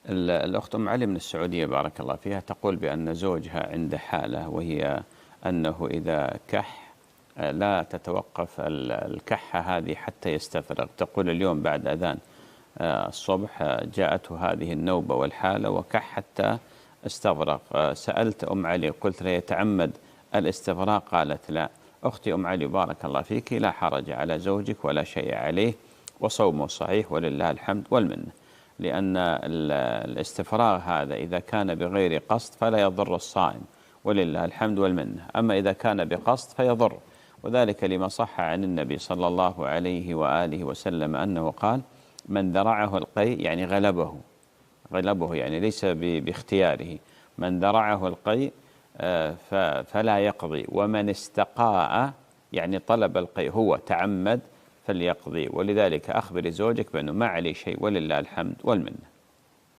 الأخت أم علي من السعودية بارك الله فيها تقول بأن زوجها عنده حالة، وهي أنه إذا كح لا تتوقف الكحة هذه حتى يستفرغ. تقول اليوم بعد أذان الصبح جاءته هذه النوبة والحالة وكح حتى استفرغ. سألت أم علي قلت له يتعمد الاستفراغ؟ قالت لا. أختي أم علي بارك الله فيك، لا حرج على زوجك ولا شيء عليه، وصومه صحيح ولله الحمد والمنة، لأن الاستفراغ هذا إذا كان بغير قصد فلا يضر الصائم ولله الحمد والمنة، أما إذا كان بقصد فيضر، وذلك لما صح عن النبي صلى الله عليه وآله وسلم أنه قال: من ذرعه القيء، يعني غلبه يعني ليس باختياره، من ذرعه القيء فلا يقضي، ومن استقاء يعني طلب القيء هو تعمد فليقضي. ولذلك أخبري زوجك بأنه ما عليه شيء ولله الحمد والمنة.